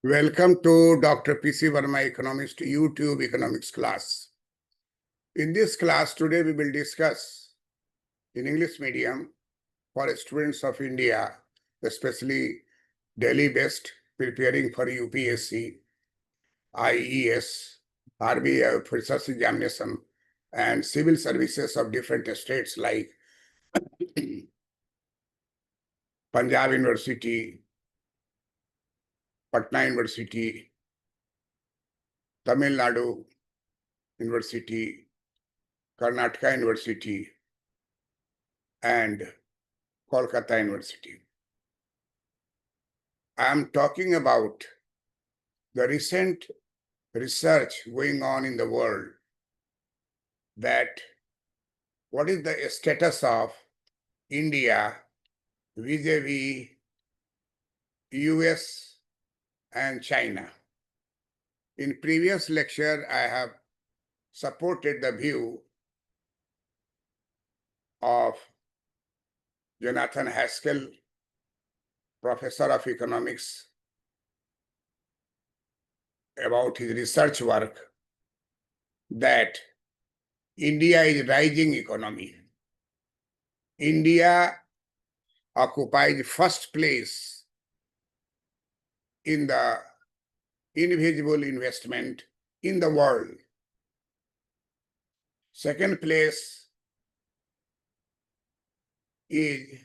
Welcome to Dr. P.C. Verma Economist YouTube economics class. In this class today we will discuss in English medium for students of India, especially Delhi-based preparing for UPSC, IES, RBI Officers Examination and civil services of different states like Punjab University, Patna University, Tamil Nadu University, Karnataka University, and Kolkata University. I am talking about the recent research going on in the world that what is the status of India vis-a-vis US and China. In previous lecture, I have supported the view of Jonathan Haskell, professor of economics, about his research work that India is rising economy. India occupies first place in the invisible investment in the world. Second place is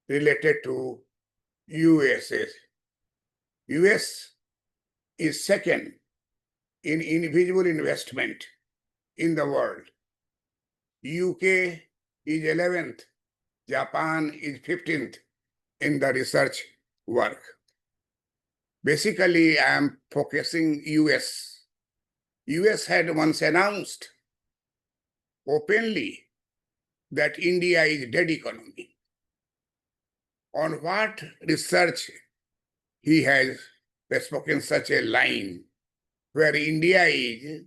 related to USA. US is second in invisible investment in the world. UK is 11th. Japan is 15th in the research work. Basically, I am focusing US. US had once announced openly that India is dead economy. On what research he has spoken such a line where India is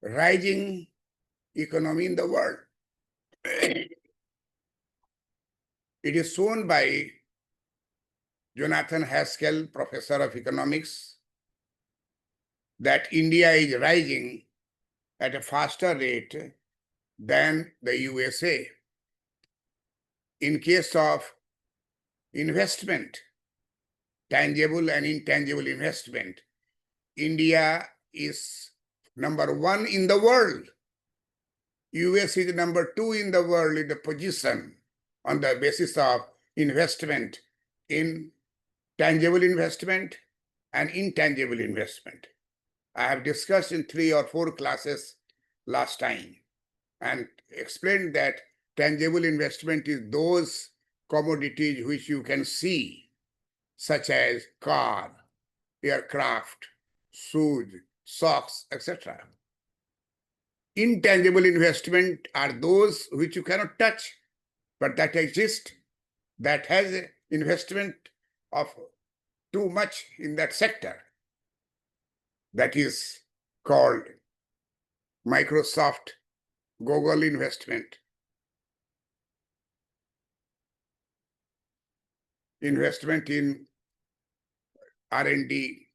rising economy in the world. It is shown by Jonathan Haskell, professor of economics, that India is rising at a faster rate than the USA. In case of investment, tangible and intangible investment, India is number 1 in the world. US is number 2 in the world in the position on the basis of investment in tangible investment and intangible investment. I have discussed in 3 or 4 classes last time and explained that tangible investment is those commodities which you can see, such as car, aircraft, shoes, socks, etc. Intangible investment are those which you cannot touch, but that exist, that has investment of too much in that sector. That is called Microsoft, Google investment, investment in R&D,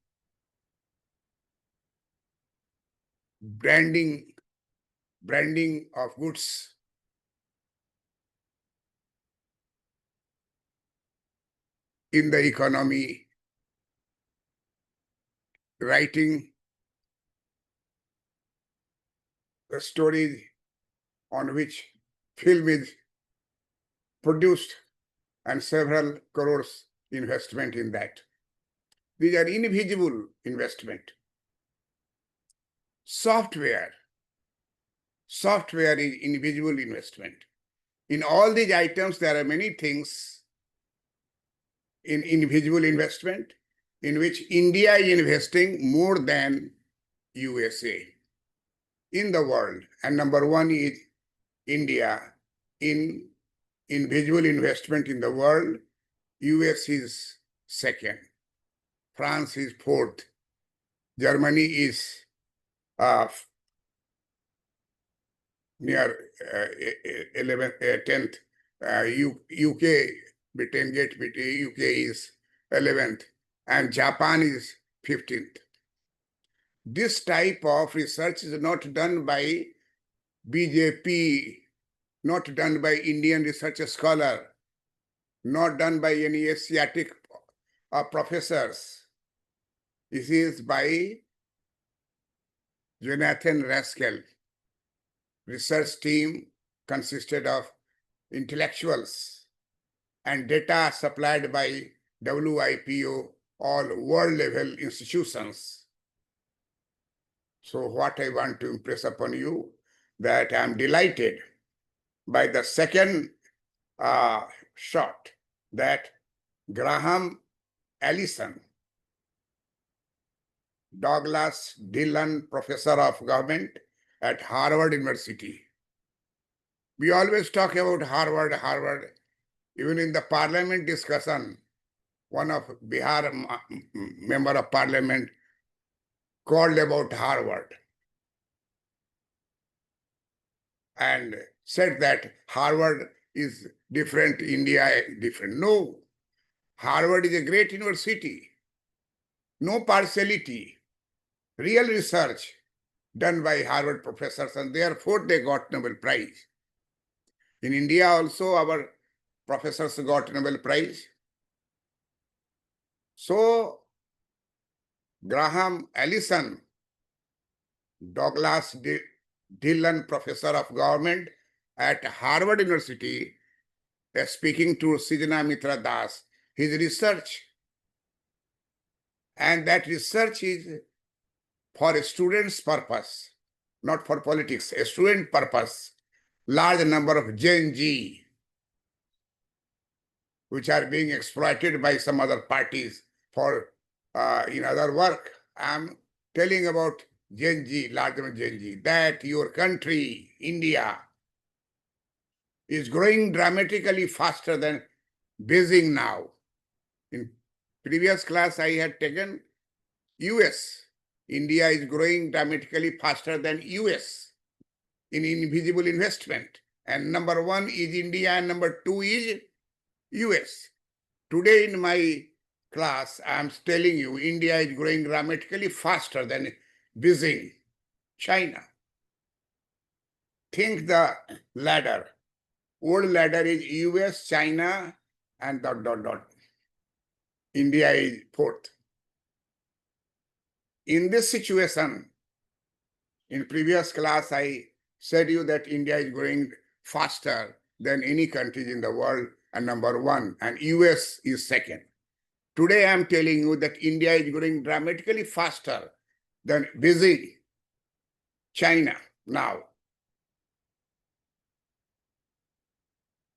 branding of goods, in the economy, writing the stories on which film is produced and several crores investment in that. These are invisible investment. Software is invisible investment. In all these items, there are many things in invisible investment in which India is investing more than USA in the world. And number 1 is India in invisible investment in the world. US is second. France is 4th. Germany is near 11th, 10th. UK, Britain UK is 11th. and Japan is 15th. This type of research is not done by BJP, not done by Indian research scholar, not done by any Asiatic professors. This is by Jonathan Raskel. Research team consisted of intellectuals and data supplied by WIPO, all world-level institutions. So what I want to impress upon you, that I am delighted by the second shot, that Graham Allison, Douglas Dillon Professor of Government at Harvard University. We always talk about Harvard. Even in the parliament discussion, one of Bihar member of parliament called about Harvard and said that Harvard is different, India is different. No, Harvard is a great university. No partiality. Real research done by Harvard professors, and therefore they got Nobel Prize. In India also our professors got Nobel Prize. So Graham Allison, Douglas Dillon Professor of Government at Harvard University, speaking to Srijana Mitra Das, his research, and that research is for a student's purpose, not for politics, a student purpose. Large number of Gen Z, which are being exploited by some other parties for in other work. I'm telling about Gen Z, large number of Gen Z, that your country, India, is growing dramatically faster than Beijing now. In previous class I had taken US. India is growing dramatically faster than US in invisible investment. And number one is India and number two is US. Today in my class, I am telling you, India is growing dramatically faster than Beijing, China. Think the ladder. Old ladder is US, China, and ... India is fourth. In this situation, in previous class, I said you that India is growing faster than any country in the world, and number one, and US is second. Today I am telling you that India is growing dramatically faster than Beijing, China now.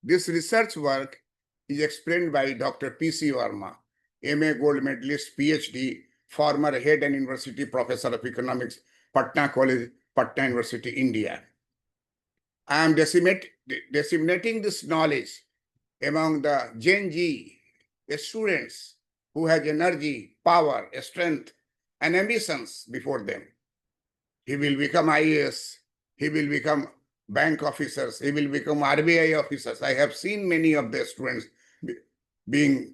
This research work is explained by Dr. P.C. Verma, MA Gold Medalist, PhD, former head and university professor of economics, Patna College, Patna University, India. I am disseminating this knowledge among the Gen Z students who have energy, power, strength, and ambitions before them. He will become IAS, he will become bank officers, he will become RBI officers. I have seen many of the students being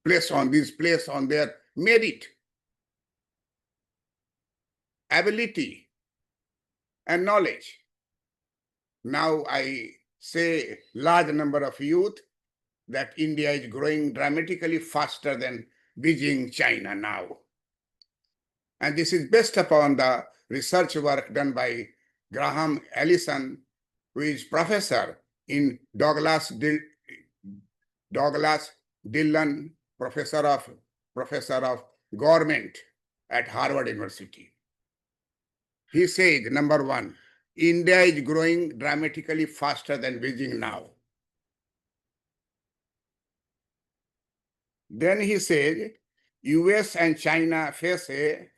placed on their merit, ability, and knowledge. Now I say large number of youth that India is growing dramatically faster than Beijing, China now. And this is based upon the research work done by Graham Allison, who is professor in Douglas Dillon, professor of government at Harvard University. He said, number one, India is growing dramatically faster than Beijing now. Then he said, US and China face a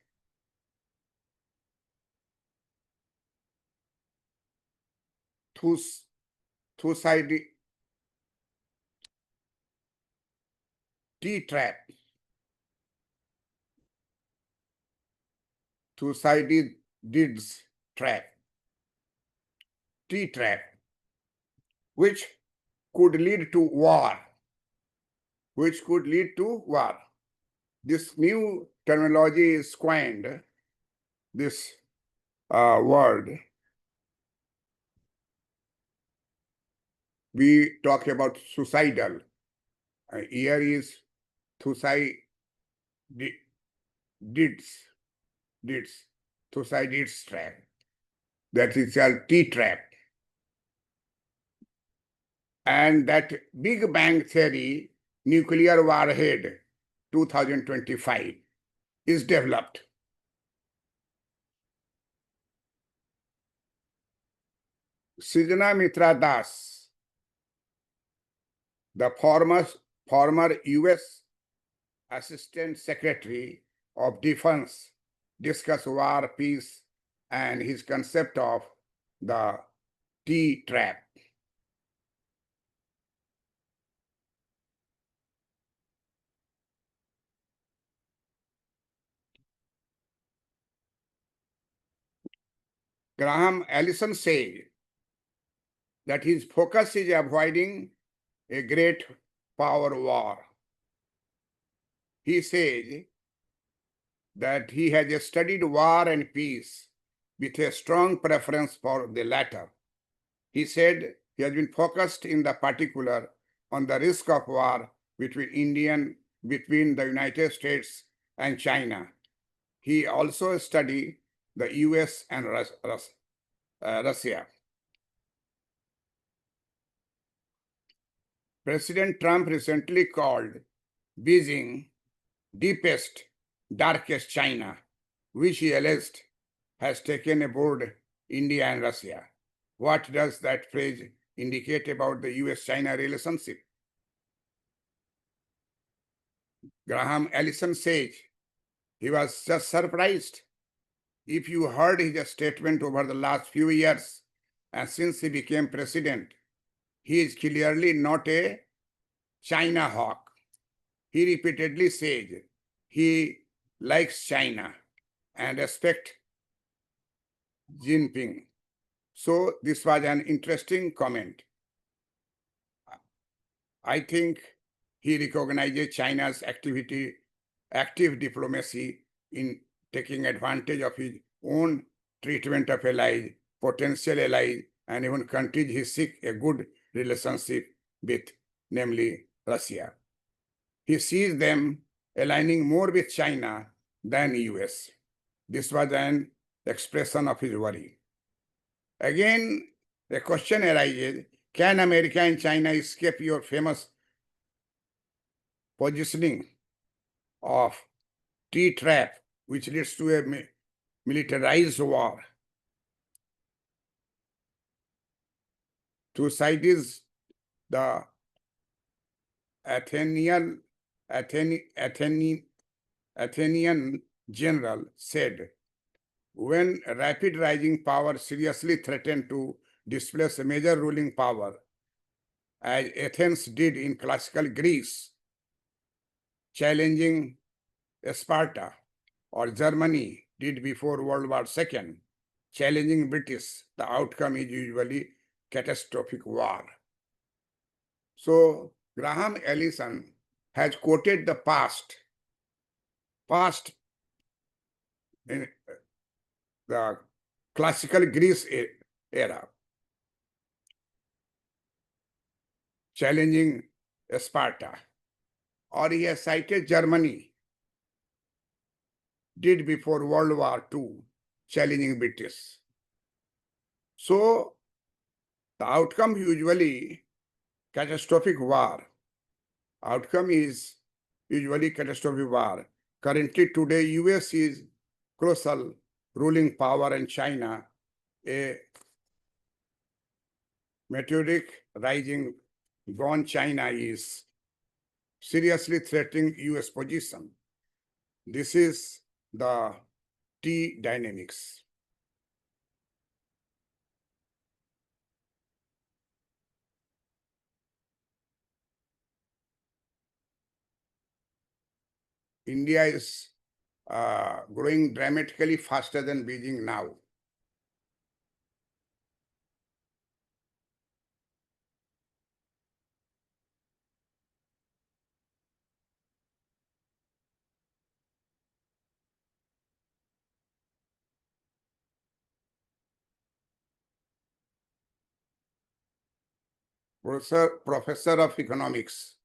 two-sided T-trap, two-sided dids trap, T-trap, which could lead to war, This new terminology is coined, this word. We talk about suicidal. Here is suicide deeds, suicide deeds trap. That is called T trap. And that Big Bang Theory nuclear warhead 2025 is developed. Srijana Mitra Das, the former US Assistant Secretary of Defense, discussed war, peace, and his concept of the T trap. Graham Allison said that his focus is avoiding a great power war. He says that he has studied war and peace with a strong preference for the latter. He said he has been focused in the particular on the risk of war between the United States and China. He also studied the US and Russia. President Trump recently called Beijing deepest, darkest China, which he alleged has taken aboard India and Russia. What does that phrase indicate about the US-China relationship? Graham Allison says he was just surprised. If you heard his statement over the last few years and since he became president, he is clearly not a China hawk. He repeatedly says he likes China and respects Jinping. So this was an interesting comment. I think he recognizes China's active diplomacy in taking advantage of his own treatment of allies, potential allies, and even countries he seeks a good relationship with, namely Russia. He sees them aligning more with China than US. This was an expression of his worry. Again, the question arises, can America and China escape your famous positioning of T-trap, which leads to a militarized war? Thucydides, the Athenian general, said, when rapid rising power seriously threatened to displace a major ruling power, as Athens did in classical Greece, challenging Sparta, or Germany did before World War II, challenging British, the outcome is usually catastrophic war. So Graham Allison has quoted the past in the classical Greece era, challenging Sparta, or he has cited Germany did before World War II, challenging British. So the outcome usually catastrophic war. Outcome is usually catastrophic war. Currently today, US is colossal ruling power and China a meteoric rising gone China is seriously threatening US position. This is the T dynamics. India is growing dramatically faster than Beijing now. Professor of Economics.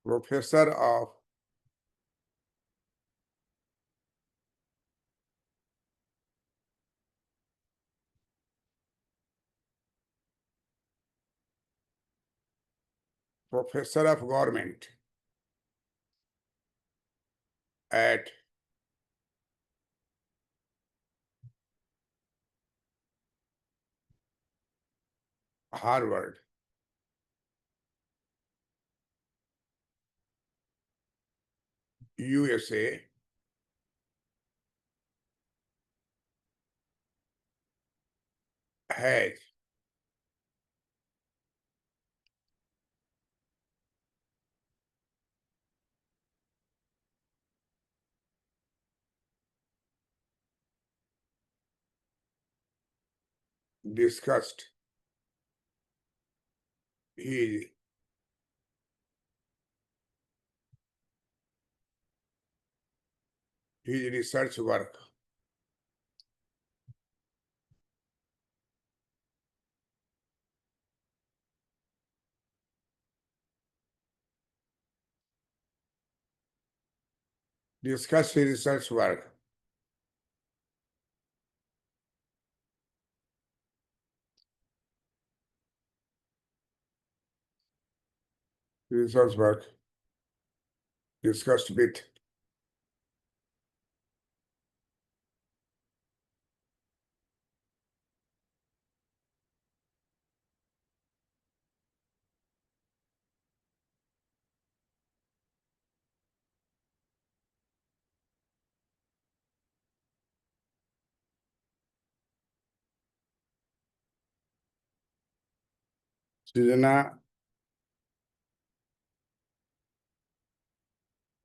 Professor of Professor of Government at Harvard, USA, has discussed his research work discuss his research work research work discussed with Srijana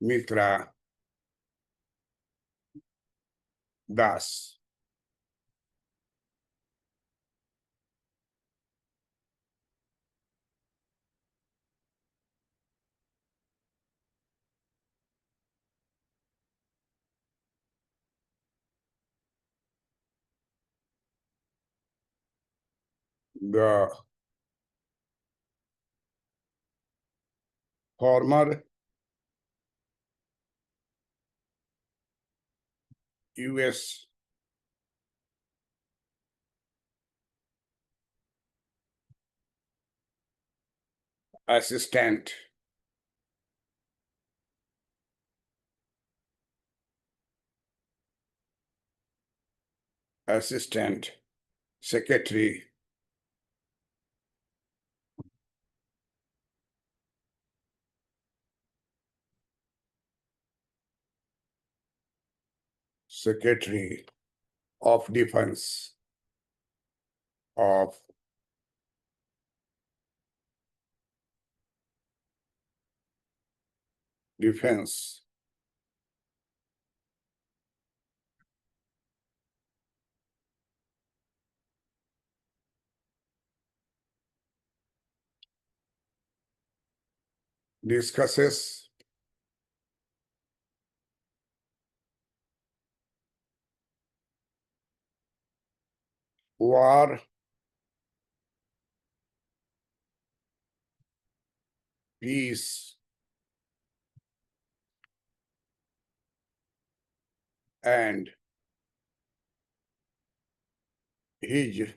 Mitra Das. The former US assistant assistant secretary secretary of defense of defense discusses war, peace, and his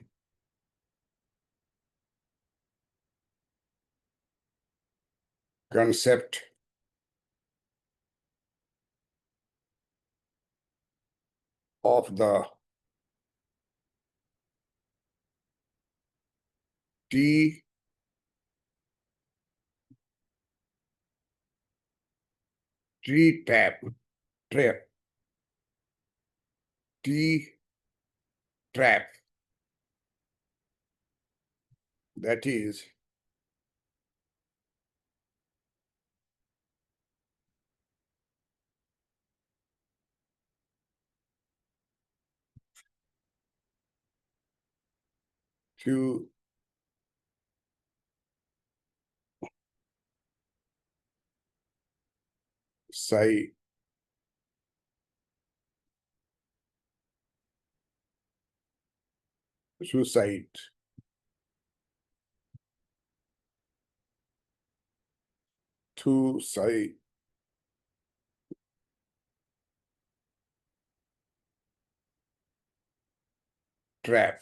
concept of the T tree trap T trap, that is to Suicide. Suicide. Suicide. Trap.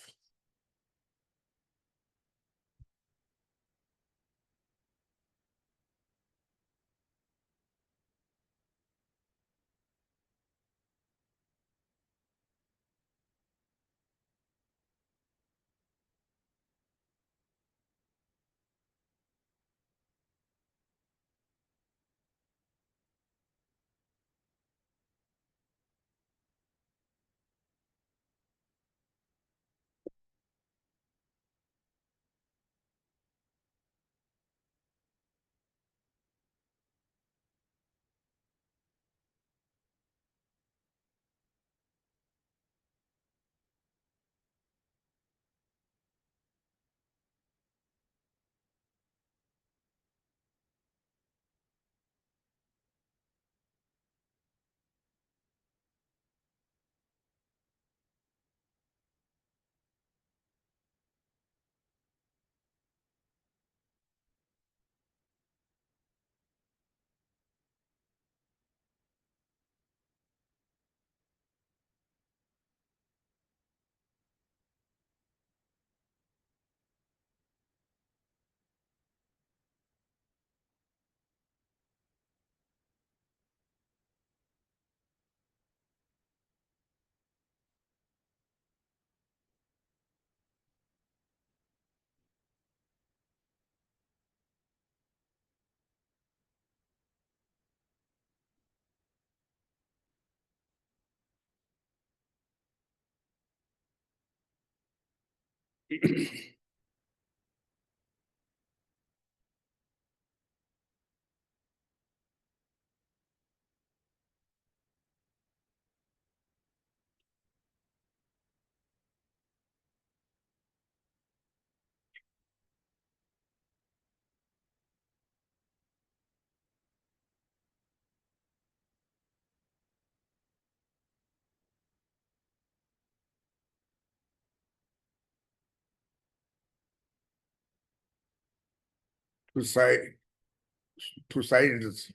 Suicide. Suicides.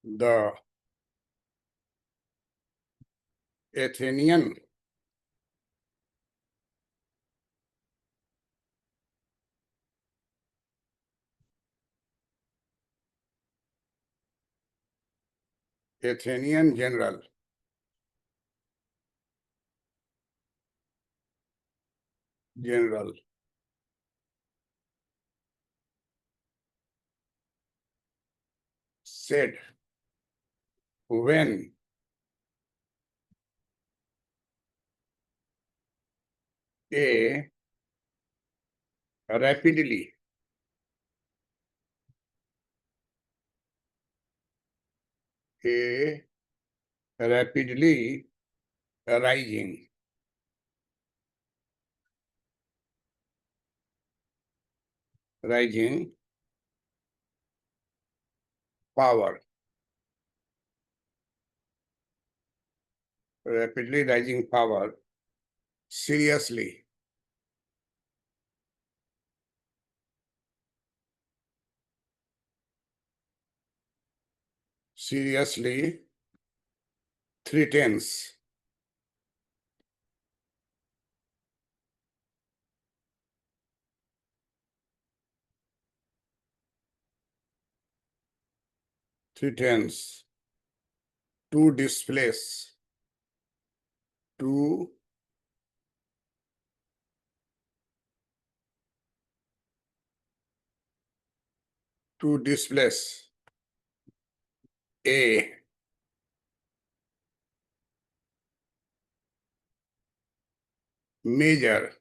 The Athenian Athenian general said, when a rapidly a rapidly rising rising power, rapidly rising power, seriously seriously threatens threatens to displace to displace a major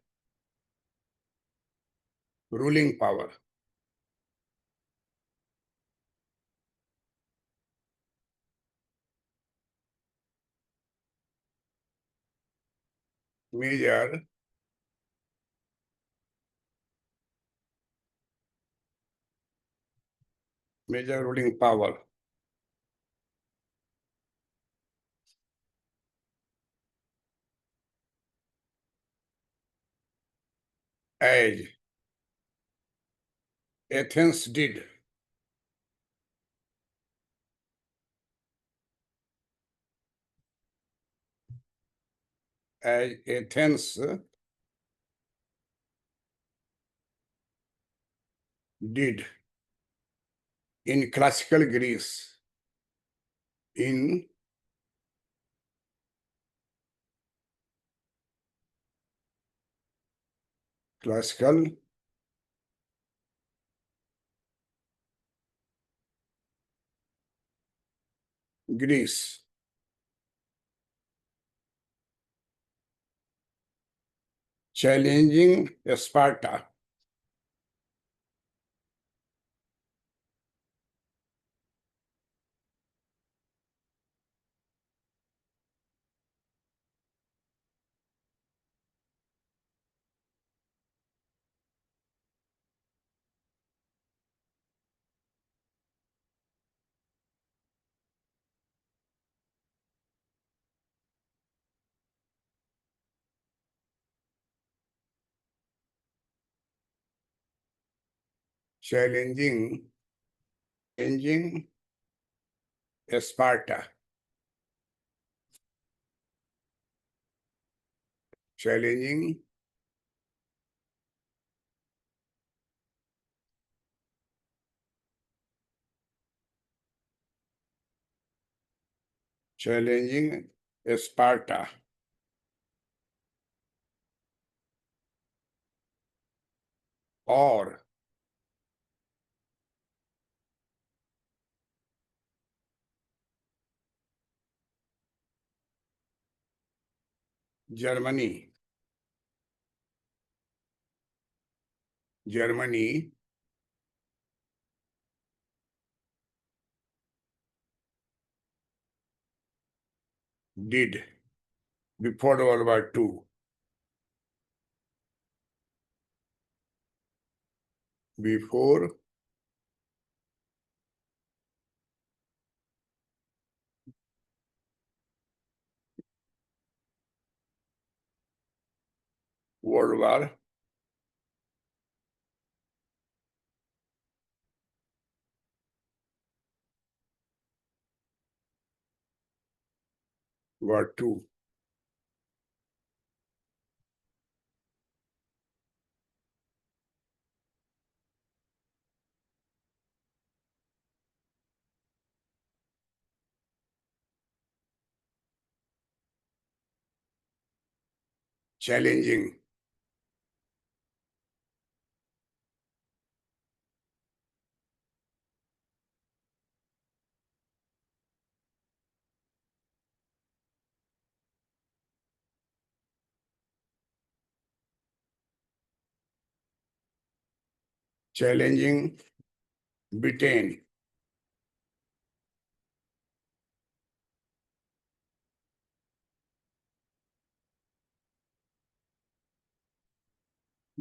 ruling power. major ruling power as Athens did. As Athens did in classical Greece. In classical Greece. Challenging Sparta. Challenging Sparta. Challenging Sparta. Or Germany did before World War II. Before World War II. Challenging Britain.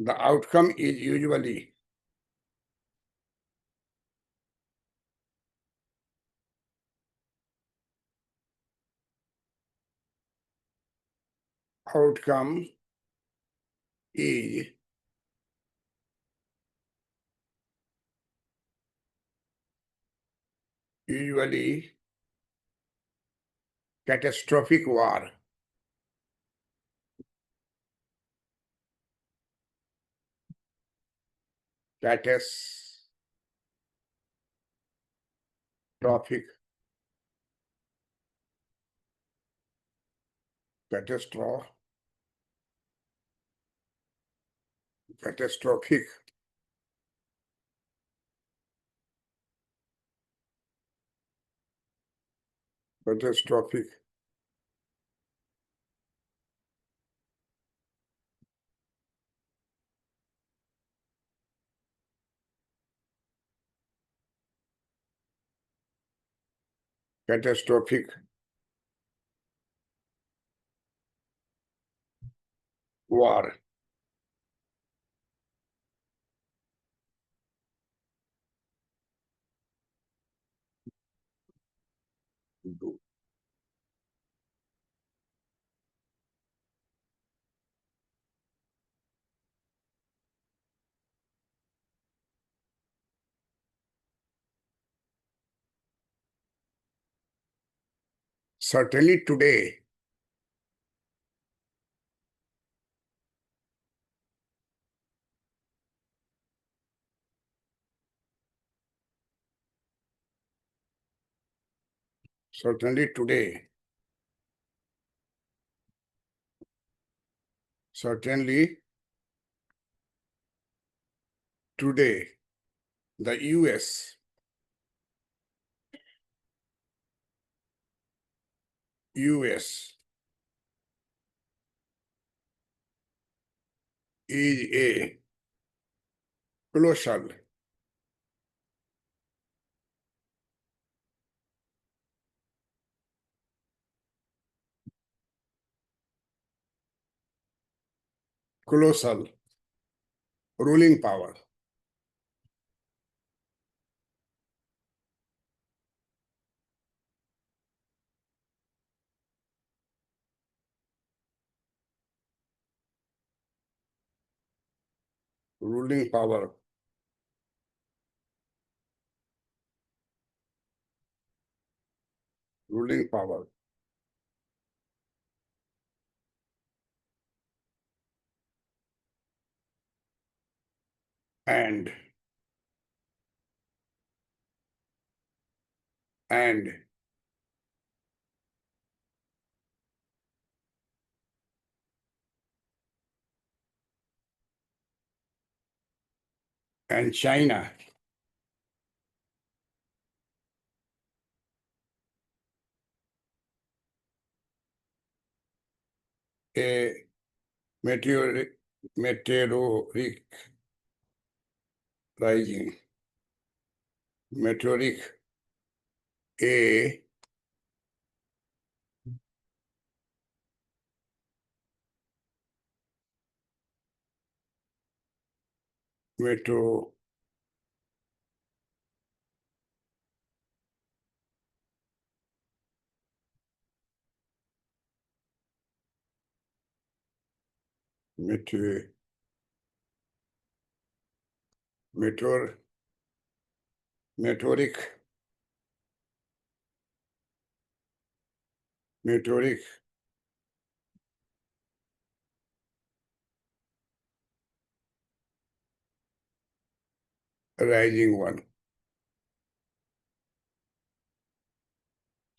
The outcome is usually outcome is usually catastrophic war. Catastrophic catastro catastrophic catastrophic catastrophic war. Certainly today, certainly today, certainly today, the US is a colossal colossal ruling power. Ruling power. Ruling power. And and and China, a meteoric rising, meteoric, a metro, meteor, meteor, meteoric, meteoric rising one.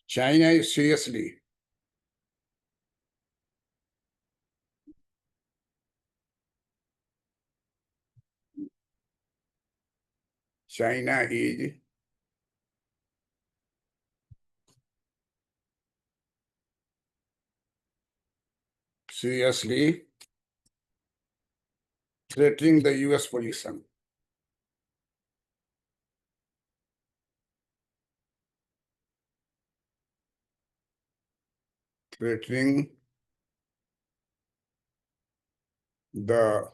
China is seriously China is seriously threatening the US position. Threatening the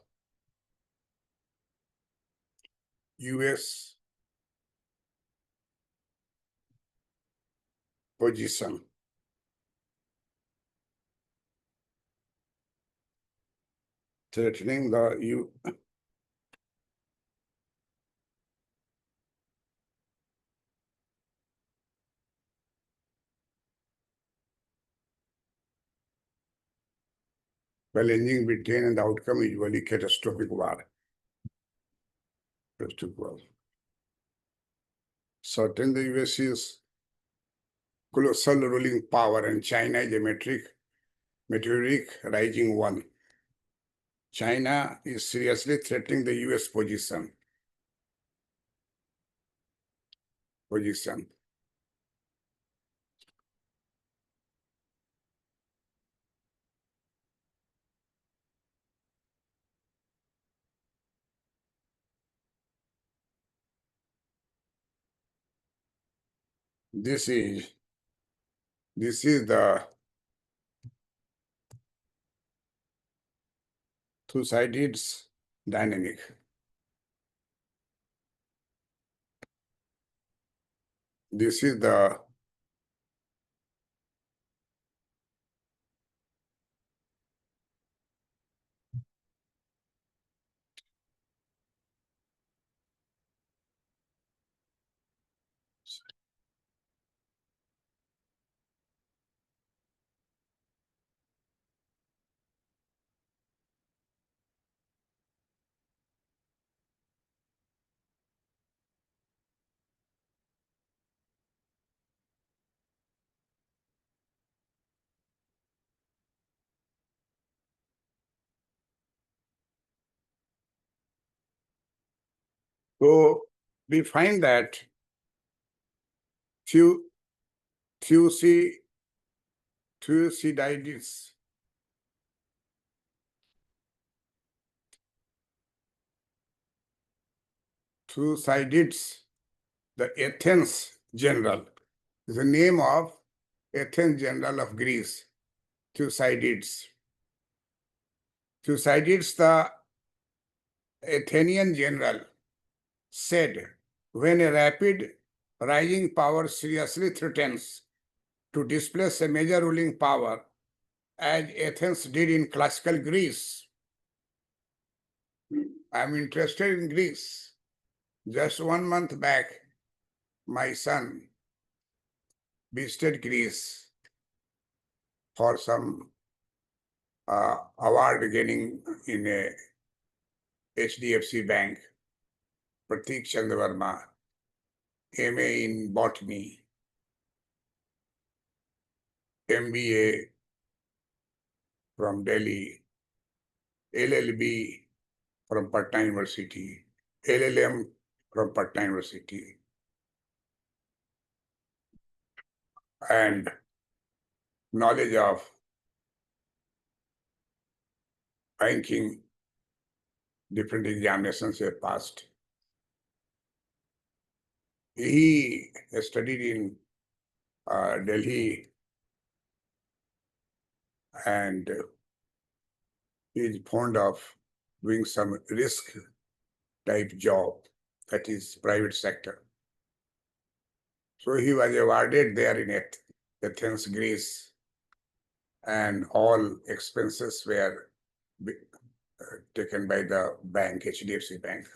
US position. Threatening the challenging Britain and the outcome usually catastrophic war. Catastrophic war. Certain the US is colossal ruling power and China is a meteoric rising one. China is seriously threatening the US position. This is the Thucydides dynamic. This is the so we find that Thucydides Thucydides, the Athens general, is the name of Athens general of Greece, Thucydides. Thucydides, the Athenian general, said, when a rapid rising power seriously threatens to displace a major ruling power, as Athens did in classical Greece. I'm interested in Greece. Just 1 month back, my son visited Greece for some award getting in a HDFC Bank. Pratik Chandra Verma, MA in botany, MBA from Delhi, LLB from Patna University, LLM from Patna University, and knowledge of banking, different examinations he passed. He studied in Delhi and he is fond of doing some risk type job, that is private sector. So he was awarded there in Athens, Greece, and all expenses were taken by the bank, HDFC Bank.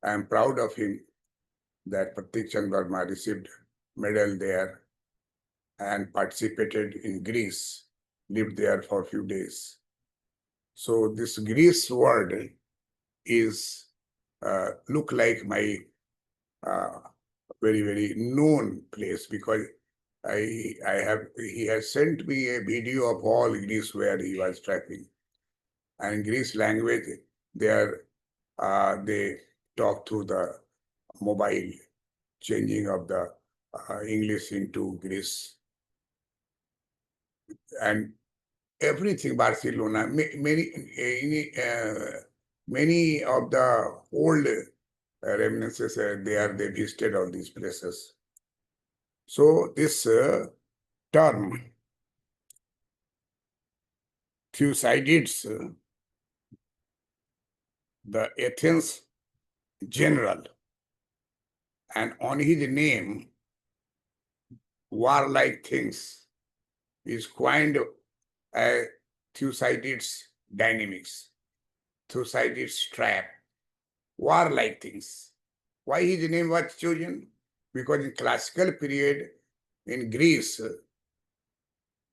I am proud of him that Pratik Chandra Verma received medal there and participated in Greece, lived there for a few days. So this Greece word is look like my very, very known place, because he has sent me a video of all Greece where he was traveling. And in Greece language, there they talk through the mobile, changing of the English into Greece. And everything, Barcelona, many of the old reminiscences, they visited all these places. So this term, Thucydides, the Athens general, and on his name, warlike things, is coined as Thucydides dynamics, Thucydides trap, warlike things. Why his name was chosen? Because in classical period in Greece,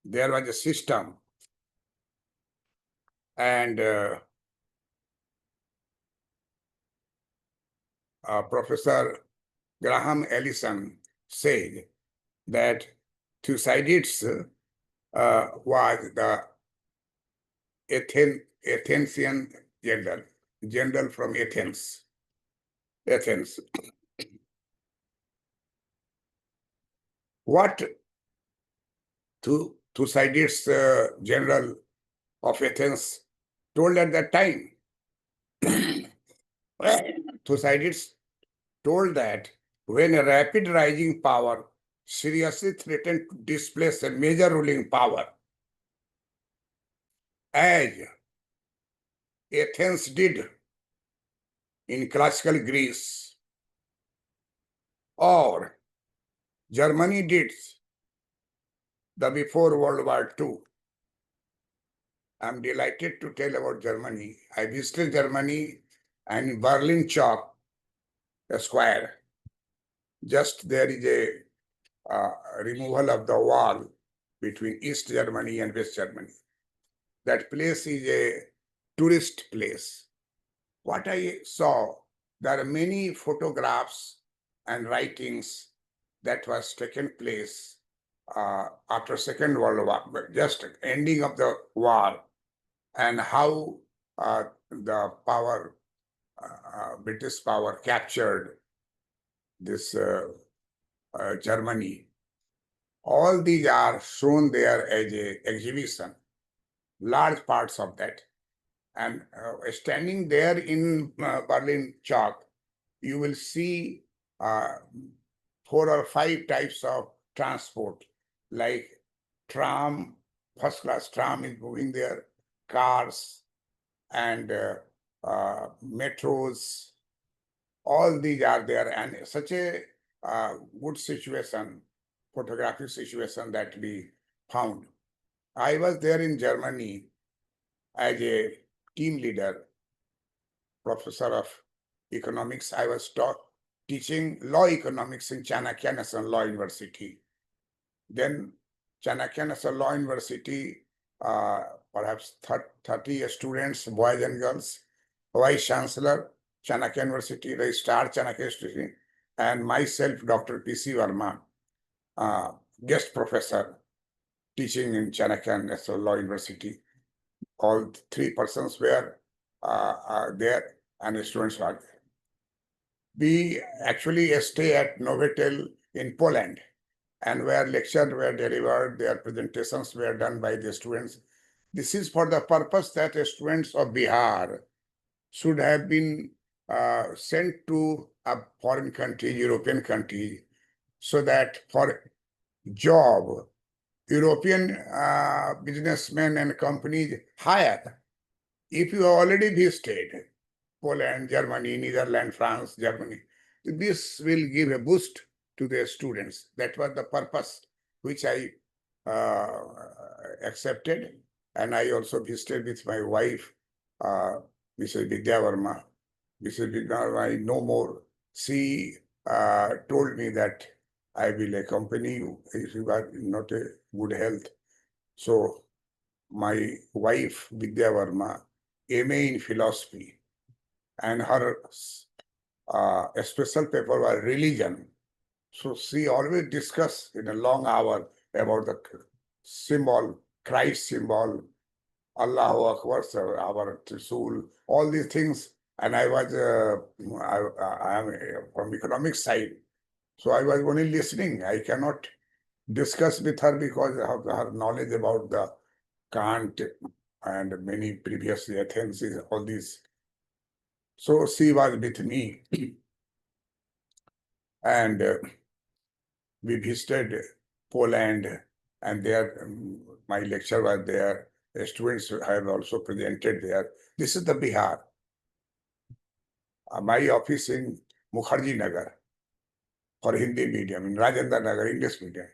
there was a system, and Professor Graham Allison said that Thucydides was the Athenian general from Athens. What Thucydides, general of Athens, told at that time? Thucydides told that when a rapid rising power seriously threatened to displace a major ruling power, as Athens did in classical Greece, or Germany did the before World War II. I'm delighted to tell about Germany. I visited Germany and in Berlin Chalk, a square. Just there is a removal of the wall between East Germany and West Germany. That place is a tourist place. What I saw, there are many photographs and writings that was taken place after Second World War, but just ending of the war, and how the power, British power captured this Germany. All these are shown there as a exhibition, large parts of that. And standing there in Berlin Chalk, you will see 4 or 5 types of transport, like tram, first class tram is moving there, cars and metros, all these are there, and such a good situation, photographic situation that we found. I was there in Germany as a team leader, professor of economics. I was teaching law economics in Chanakya National Law University. Then Chanakya National Law University, perhaps 30 students, boys and girls, Vice Chancellor, Chanakya University, Registrar Chanakya University, and myself, Dr. P.C. Verma, guest professor, teaching in Chanakya National Law University. All 3 persons were there and the students were there. We actually stay at Novotel in Poland, and where lectures were delivered, their presentations were done by the students. This is for the purpose that the students of Bihar should have been sent to a foreign country, European country, so that for job, European businessmen and companies hire. If you already visited Poland, Germany, Netherlands, France, Germany, this will give a boost to the students. That was the purpose which I accepted. And I also visited with my wife, Mrs. Vidya Verma. Mrs. Vidya Verma, I know more. She told me that I will accompany you if you are not a good health. So my wife, Vidya Verma, MA in philosophy, and her special paper was religion. So she always discuss in a long hour about the symbol, Christ symbol, Allahu Akbar, our Trisul, all these things. And I was, I am from economic side. So I was only listening. I cannot discuss with her because of her knowledge about the Kant and many previous Athens, all these. So she was with me. And we visited Poland, and there my lecture was there. The students have also presented there. This is the Bihar. My office in Mukherjee Nagar for Hindi medium, in Rajendra Nagar, English medium.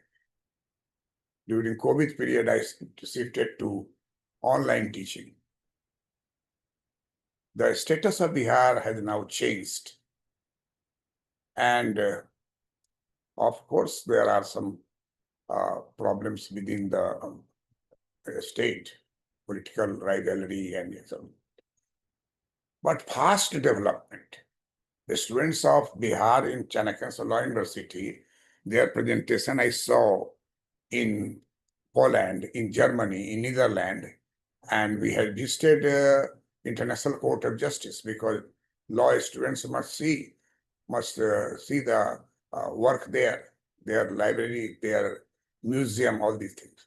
During COVID period, I shifted to online teaching. The status of Bihar has now changed. And of course, there are some problems within the state, political rivalry and so on. But fast development. The students of Bihar in Chanakya Law University, their presentation I saw in Poland, in Germany, in Netherlands, and we had visited International Court of Justice because law students must see the work there, their library, their museum, all these things.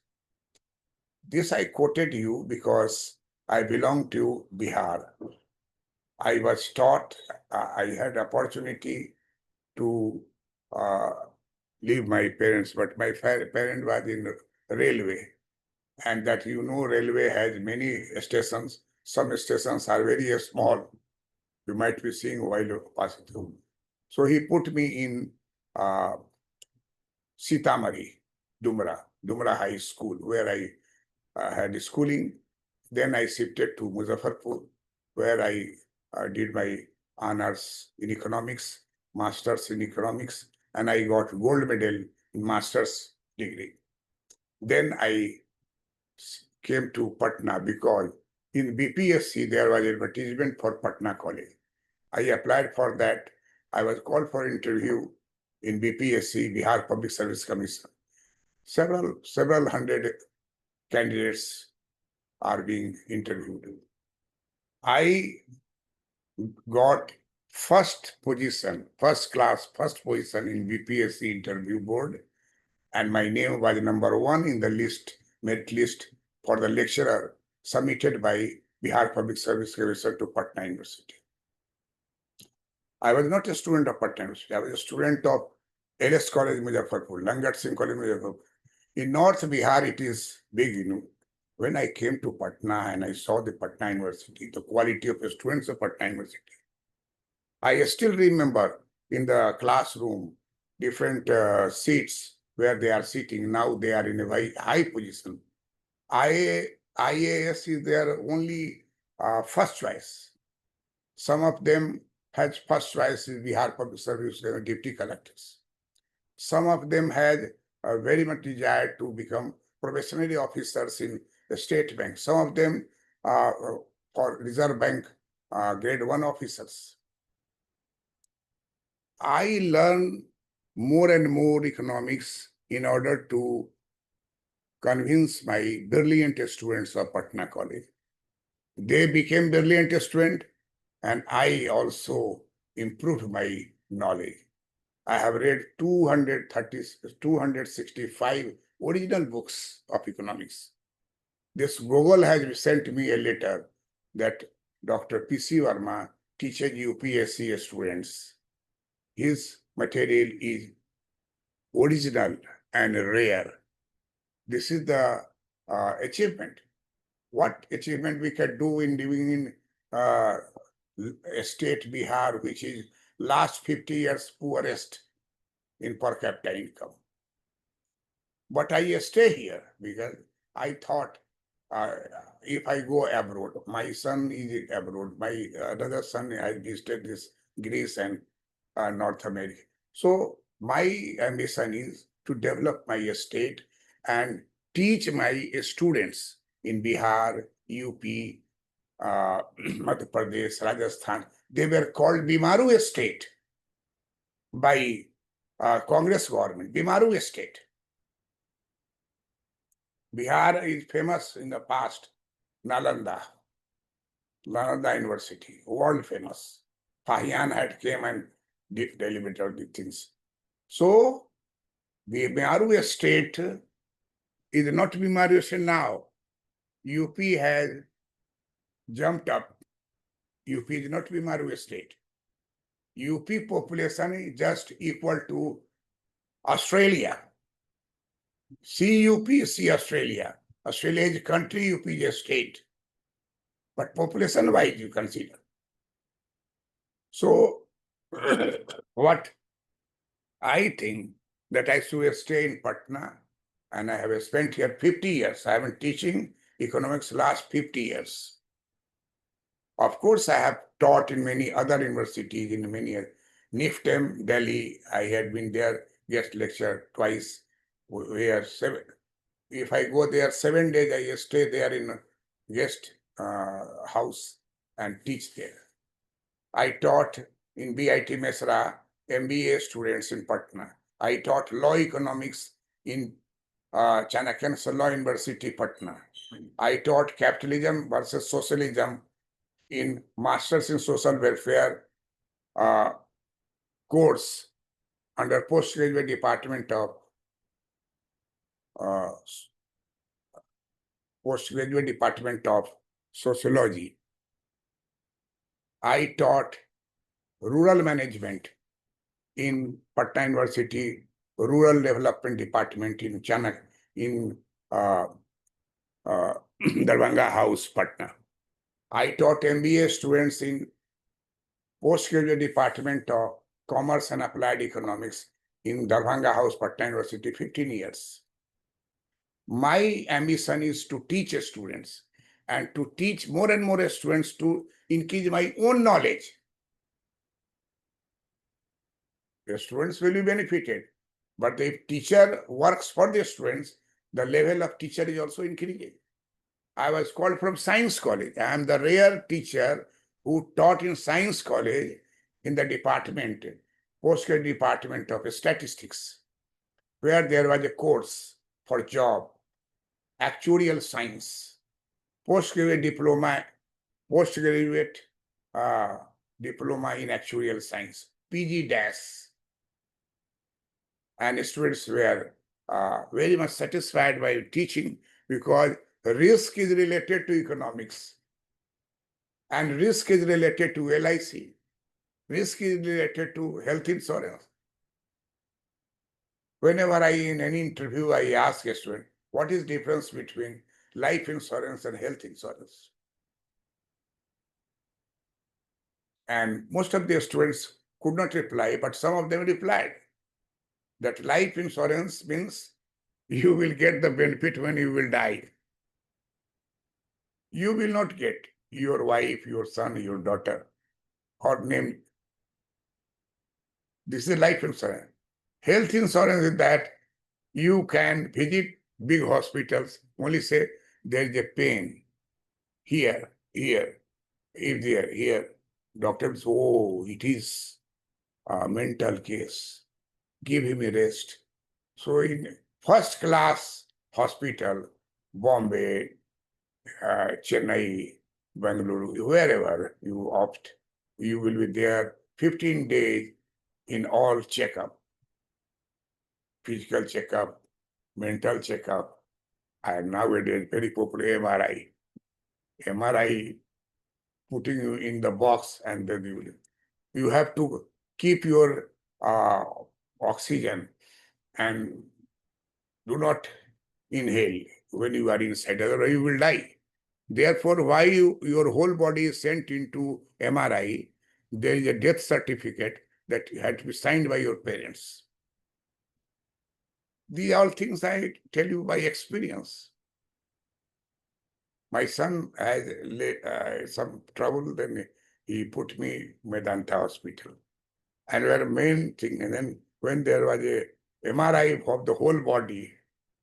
This I quoted you because I belong to Bihar. I was taught, I had opportunity to leave my parents, but my parent was in railway. And that railway has many stations. Some stations are very small. You might be seeing while you're passing through. So he put me in Sitamarhi, Dumra High School, where I had schooling. Then I shifted to Muzaffarpur, where I did my honors in economics, masters in economics, and I got gold medal in master's degree. Then I came to Patna because in BPSC there was advertisement for Patna College. I applied for that. I was called for interview in BPSC, Bihar Public Service Commission. Several hundred candidates are being interviewed. I got first position in BPSC interview board, and my name was number 1 in the list, merit list for the lecturer submitted by Bihar Public Service Commission to Patna University. I was not a student of Patna University. I was a student of LS College Muzaffarpur, Langat Singh College Muzaffarpur. In North Bihar, it is big, When I came to Patna and I saw the Patna University, the quality of the students of Patna University, I still remember in the classroom, different seats where they are sitting. Now they are in a very high position. IAS is their only first choice. Some of them has first choice is Bihar Public Service deputy collectors. Some of them had very much desire to become professional officers in the state bank. Some of them for Reserve Bank grade 1 officers. I learned more and more economics in order to convince my brilliant students of Patna College. They became brilliant students, and I also improved my knowledge. I have read 265 original books of economics. This Google has sent me a letter that Dr. P.C. Verma teaches UPSC students. His material is original and rare. This is the achievement. What achievement we can do in living in state Bihar, which is last 50 years poorest in per capita income. But I stay here because I thought if I go abroad, my son is abroad, my another son has visited this Greece and North America. So my ambition is to develop my state and teach my students in Bihar, UP, Madhya Pradesh, Rajasthan. They were called Bimaru state by Congress government, Bimaru state. Bihar is famous in the past, Nalanda University, world famous. Fahian had came and delivered the things. So the Bimaru state is not Bimaru state now. UP has jumped up. UP is not Bimaru state. UP population is just equal to Australia. See UP, see Australia. Australia is a country, UP is a state. But population-wise, you consider. So, what I think that I should stay in Patna, and I have spent here 50 years. I have been teaching economics last 50 years. Of course, I have taught in many other universities, in many NIFTEM, Delhi. I had been there, guest lecture twice. If I go there 7 days, I stay there in a guest house and teach there. I taught in BIT Mesra MBA students in Patna. I taught law economics in Chanakya Law University, Patna. I taught capitalism versus socialism in Masters in Social Welfare course under postgraduate department of Sociology. I taught rural management in Patna University, Rural Development Department in Darbhanga House, Patna. I taught MBA students in postgraduate department of Commerce and Applied Economics in Darbhanga House, Patna University, 15 years. My ambition is to teach students and to teach more and more students to increase my own knowledge. The students will be benefited, but if teacher works for the students, the level of teacher is also increasing. I was called from science college. I am the rare teacher who taught in science college in the department, postgraduate department of statistics, where there was a course for job, actuarial science, postgraduate diploma, postgraduate diploma in actuarial science, PG dash. And students were very much satisfied by teaching because risk is related to economics and risk is related to LIC. Risk is related to health insurance. Whenever in any interview, I ask a student, what is the difference between life insurance and health insurance? And most of the students could not reply, but some of them replied that life insurance means you will get the benefit when you will die. You will not get your wife, your son, your daughter, or name. This is life insurance. Health insurance is that you can visit big hospitals, only say there is a pain here, if there, here. Doctor says, oh, it is a mental case. Give him a rest. So in first class hospital, Bombay, Chennai, Bangalore, wherever you opt, you will be there 15 days in all checkup, physical checkup, mental checkup, and nowadays very popular MRI. MRI putting you in the box and then you have to keep your oxygen and do not inhale when you are inside, otherwise you will die. Therefore, why your whole body is sent into MRI, there is a death certificate that had to be signed by your parents. These are all things I tell you by experience. My son has some trouble, then he put me Medanta Hospital. And were main thing, and then when there was a MRI of the whole body,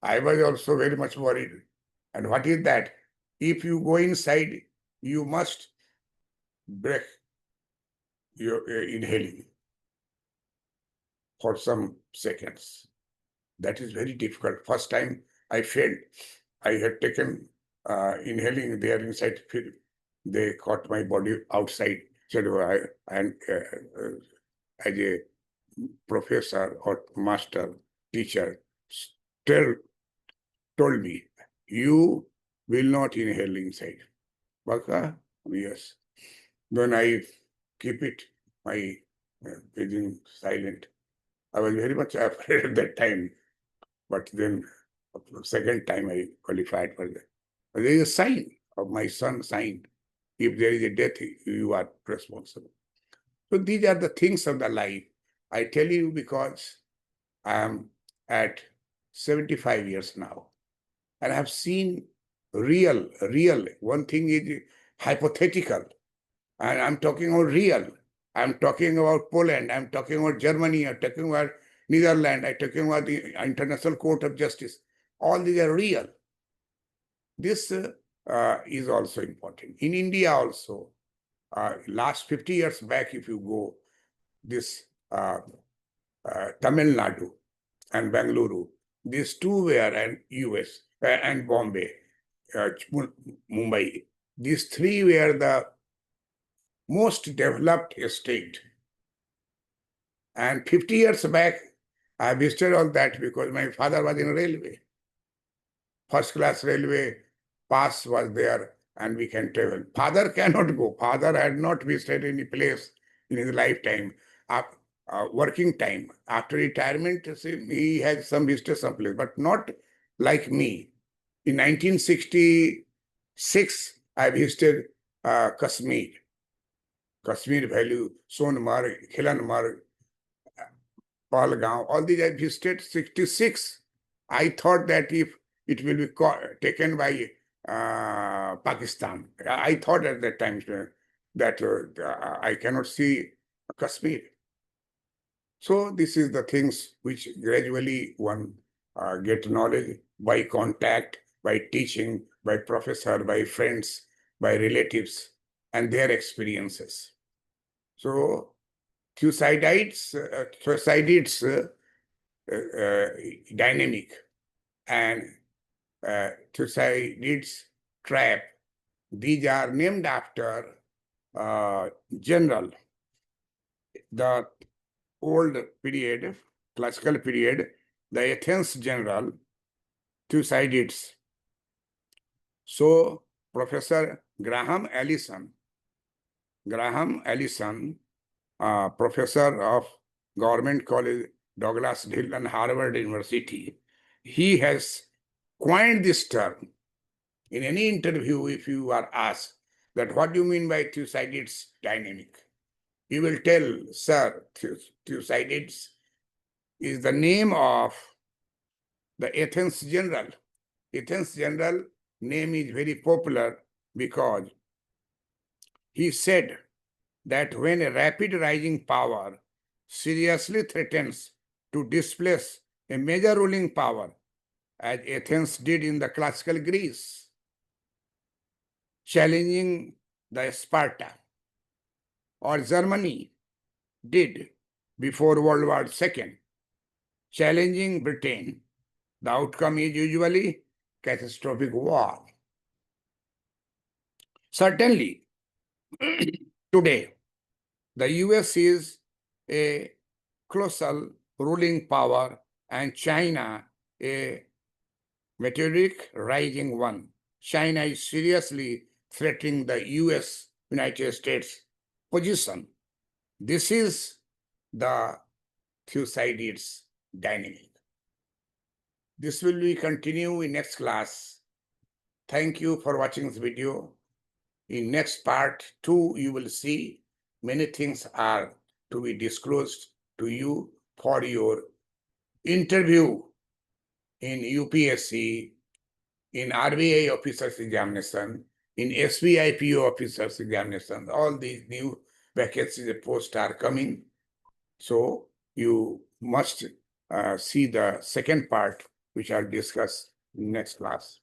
I was also very much worried. And what is that? If you go inside, you must break your inhaling for some seconds. That is very difficult. First time I failed. I had taken inhaling there inside. They caught my body outside. So and as a professor or master, teacher, told me, you will not inhale inside. Baka? Yes. Then I keep it, my breathing silent. I was very much afraid at that time. But then second time I qualified for that. But there is a sign of my son signed. If there is a death, you are responsible. So these are the things of the life. I tell you because I am at 75 years now. And I have seen real. One thing is hypothetical. And I'm talking about real. I'm talking about Poland. I'm talking about Germany. I'm talking about Netherlands. I'm talking about the International Court of Justice. All these are real. This is also important. In India also, last 50 years back, if you go, this Tamil Nadu and Bangalore, these two were, and US and Bombay, Mumbai, these three were the most developed state. And 50 years back, I visited all that because my father was in railway. First class railway pass was there and we can travel. Father cannot go. Father had not visited any place in his lifetime. Working time. After retirement, he has some visited some place, but not like me. In 1966, I visited Kashmir, Kashmir Valley, Sonmarg, Khilanmarg, Pahalgam, all these I visited 66. I thought that if it will be taken by Pakistan, I thought at that time that I cannot see Kashmir. So this is the things which gradually one get knowledge by contact, by teaching, by professor, by friends, by relatives, and their experiences. So Thucydides, dynamic and Thucydides trap. These are named after general. The old period, classical period, the Athens general Thucydides. So Professor Graham Allison, professor of Government College, Douglas Dillon, Harvard University, he has coined this term. In any interview, if you are asked that what do you mean by Thucydides dynamic, you will tell, sir, Thucydides is the name of the Athens general. Athens general name is very popular because he said that when a rapid rising power seriously threatens to displace a major ruling power, as Athens did in the classical Greece, challenging the Sparta, or Germany did before World War II, challenging Britain, the outcome is usually catastrophic war. Certainly, today, the US is a colossal ruling power and China a meteoric rising one. China is seriously threatening the US, United States position. This is the Thucydides dynamic. This will be continue in next class. Thank you for watching this video. In next part 2, you will see many things are to be disclosed to you for your interview in UPSC, in RBI officers examination, in SBI PO officers examination. All these new vacancies and posts are coming. So you must see the second part, which I'll discuss in next class.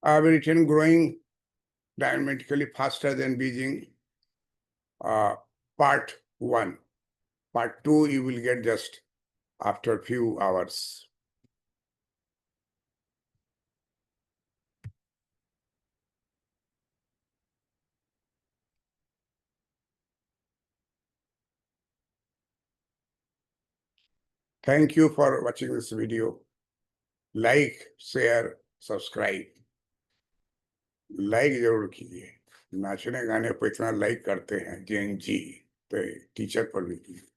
I've written growing diametrically faster than Beijing, part 1. Part 2 you will get just after a few hours. Thank you for watching this video. Like, share, subscribe. Like जरूर कीजिए. नाचने गाने पर इतना like करते हैं जैन जी, तो teacher पर भी कीजिए.